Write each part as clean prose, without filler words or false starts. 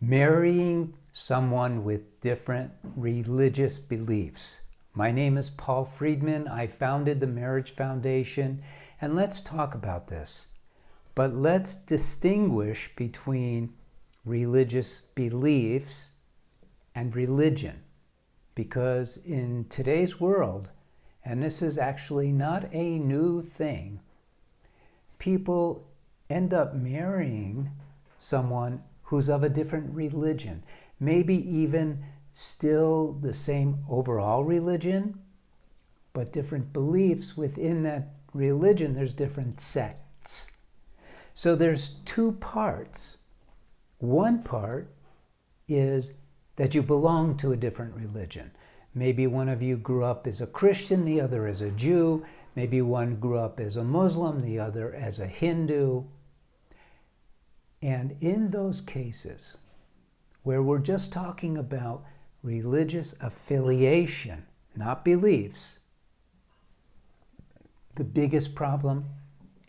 Marrying someone with different religious beliefs. My name is Paul Friedman. I founded the Marriage Foundation, and let's talk about this. But let's distinguish between religious beliefs and religion, because in today's world, and this is actually not a new thing, people end up marrying someone who's of a different religion, maybe even still the same overall religion, but different beliefs within that religion. There's different sects. So there's two parts. One part is that you belong to a different religion. Maybe one of you grew up as a Christian, the other as a Jew. Maybe one grew up as a Muslim, the other as a Hindu. And in those cases where we're just talking about religious affiliation, not beliefs, the biggest problem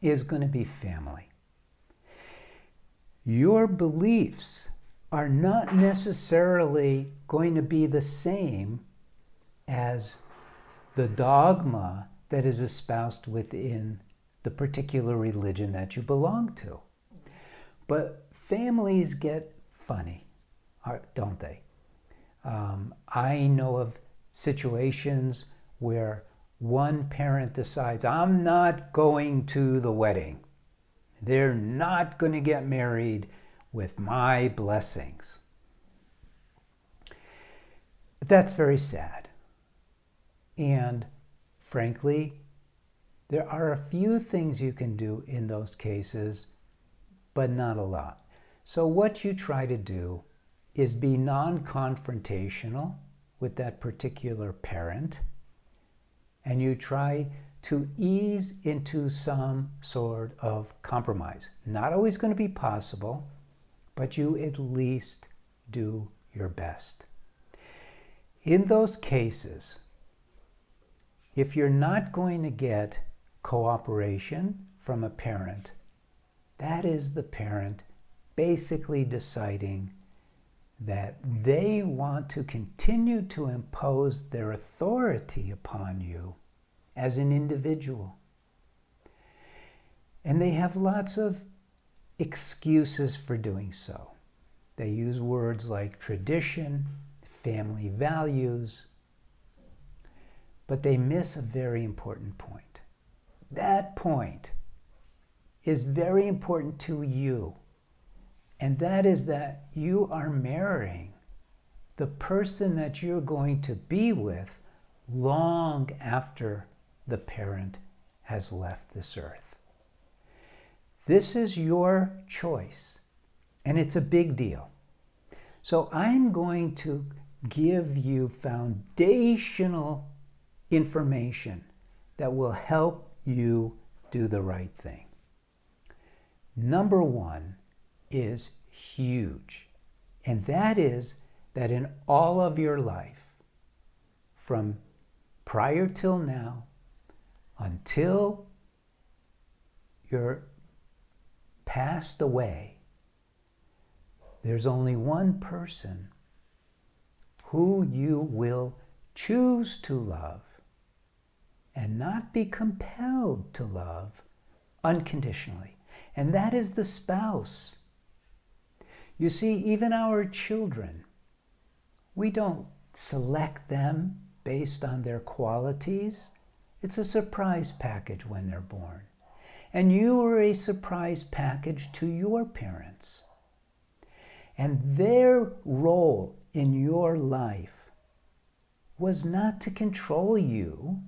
is going to be family. Your beliefs are not necessarily going to be the same as the dogma that is espoused within the particular religion that you belong to. But families get funny, don't they? I know of situations where one parent decides, I'm not going to the wedding. They're not going to get married with my blessings. That's very sad. And frankly, there are a few things you can do in those cases, but not a lot. So what you try to do is be non-confrontational with that particular parent, and you try to ease into some sort of compromise. Not always going to be possible, but you at least do your best. In those cases, if you're not going to get cooperation from a parent, that is the parent basically deciding that they want to continue to impose their authority upon you as an individual. And they have lots of excuses for doing so. They use words like tradition, family values, but they miss a very important point. That point is very important to you, and that is that you are marrying the person that you're going to be with long after the parent has left this earth. This is your choice, and it's a big deal. So I'm going to give you foundational information that will help you do the right thing. Number one is huge, and that is that in all of your life, from prior till now, until you're passed away, there's only one person who you will choose to love and not be compelled to love unconditionally. And that is the spouse. You see, even our children, we don't select them based on their qualities. It's a surprise package when they're born. And you are a surprise package to your parents. And their role in your life was not to control you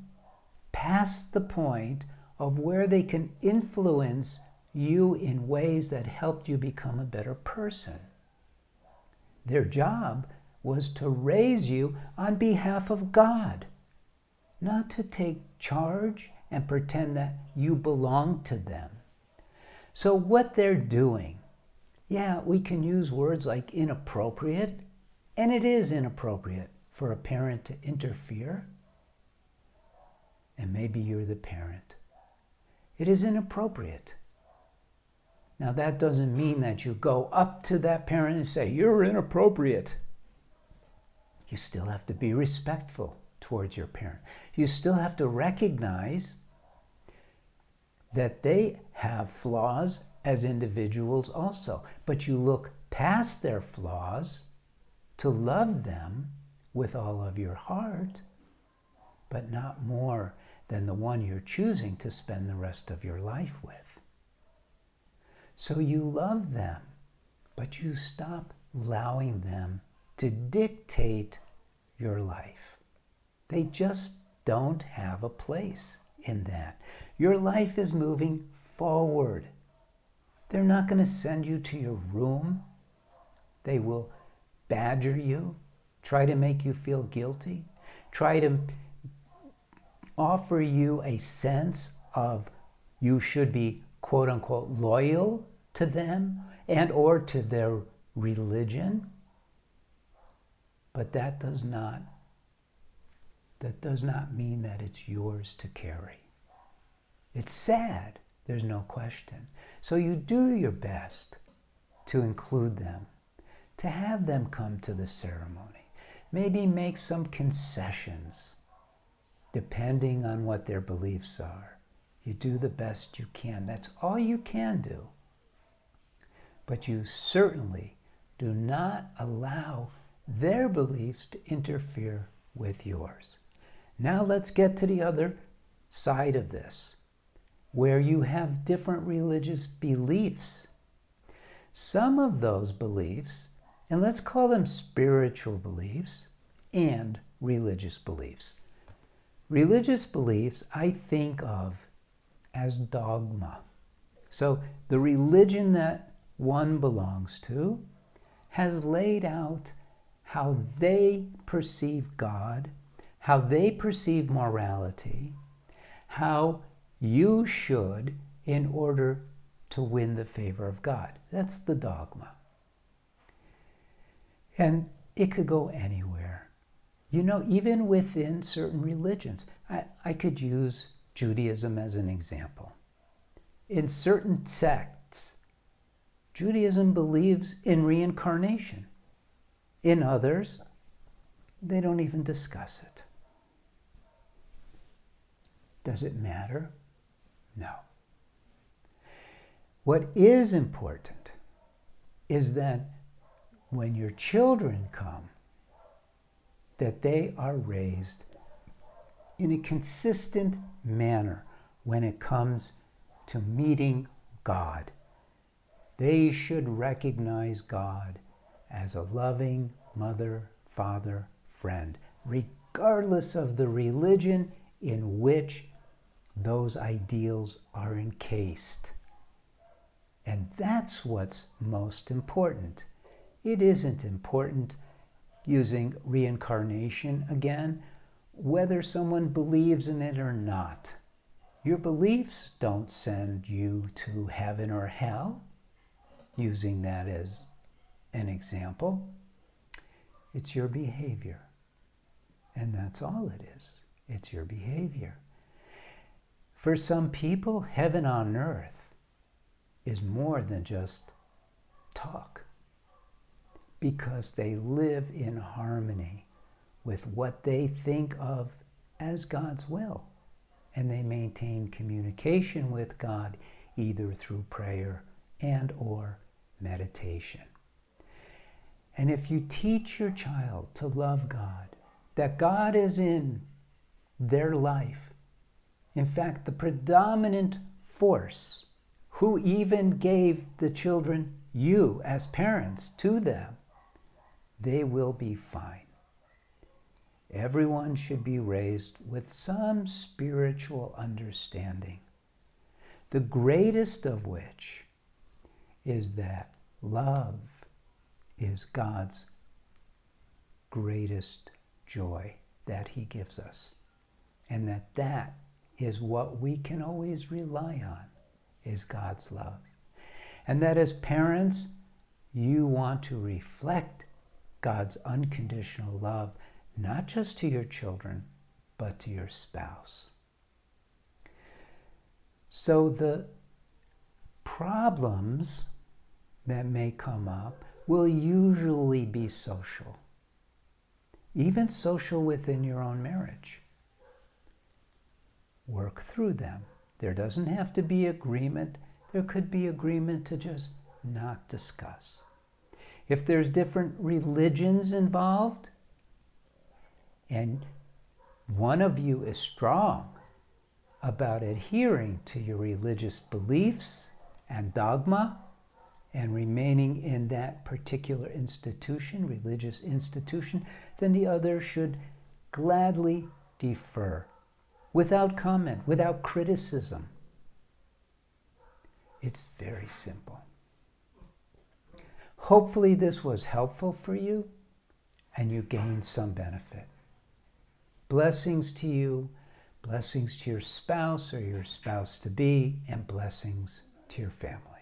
past the point of where they can influence you in ways that helped you become a better person. Their job was to raise you on behalf of God, not to take charge and pretend that you belong to them. So what they're doing, yeah, we can use words like inappropriate, and it is inappropriate for a parent to interfere. And maybe you're the parent. It is inappropriate. Now, that doesn't mean that you go up to that parent and say, "You're inappropriate." You still have to be respectful towards your parent. You still have to recognize that they have flaws as individuals also. But you look past their flaws to love them with all of your heart, but not more than the one you're choosing to spend the rest of your life with. So you love them, but you stop allowing them to dictate your life. They just don't have a place in that. Your life is moving forward. They're not going to send you to your room. They will badger you, try to make you feel guilty, try to offer you a sense of you should be quote unquote loyal to them and or to their religion. But that does not mean that it's yours to carry. It's sad, there's no question. So you do your best to include them, to have them come to the ceremony. Maybe make some concessions, depending on what their beliefs are. You do the best you can. That's all you can do. But you certainly do not allow their beliefs to interfere with yours. Now let's get to the other side of this, where you have different religious beliefs. Some of those beliefs, and let's call them spiritual beliefs and religious beliefs. Religious beliefs I think of as dogma. So the religion that one belongs to has laid out how they perceive God, how they perceive morality, how you should in order to win the favor of God. That's the dogma. And it could go anywhere. You know, even within certain religions. I could use Judaism as an example. In certain sects, Judaism believes in reincarnation. In others, they don't even discuss it. Does it matter? No. What is important is that when your children come, that they are raised in a consistent manner when it comes to meeting God. They should recognize God as a loving mother, father, friend, regardless of the religion in which those ideals are encased. And that's what's most important. It isn't important, using reincarnation again, whether someone believes in it or not. Your beliefs don't send you to heaven or hell, using that as an example. It's your behavior. And that's all it is. It's your behavior. For some people, heaven on earth is more than just talk, because they live in harmony with what they think of as God's will. And they maintain communication with God either through prayer and or meditation. And if you teach your child to love God, that God is in their life, in fact, the predominant force, who even gave the children, you as parents, to them, they will be fine. Everyone should be raised with some spiritual understanding, the greatest of which is that love is God's greatest joy that he gives us, and that is what we can always rely on, is God's love. And that as parents, you want to reflect God's unconditional love, not just to your children, but to your spouse. So the problems that may come up will usually be social, even social within your own marriage. Work through them. There doesn't have to be agreement. There could be agreement to just not discuss. If there's different religions involved, and one of you is strong about adhering to your religious beliefs and dogma and remaining in that particular institution, religious institution, then the other should gladly defer without comment, without criticism. It's very simple. Hopefully this was helpful for you and you gained some benefit. Blessings to you, blessings to your spouse or your spouse-to-be, and blessings to your family.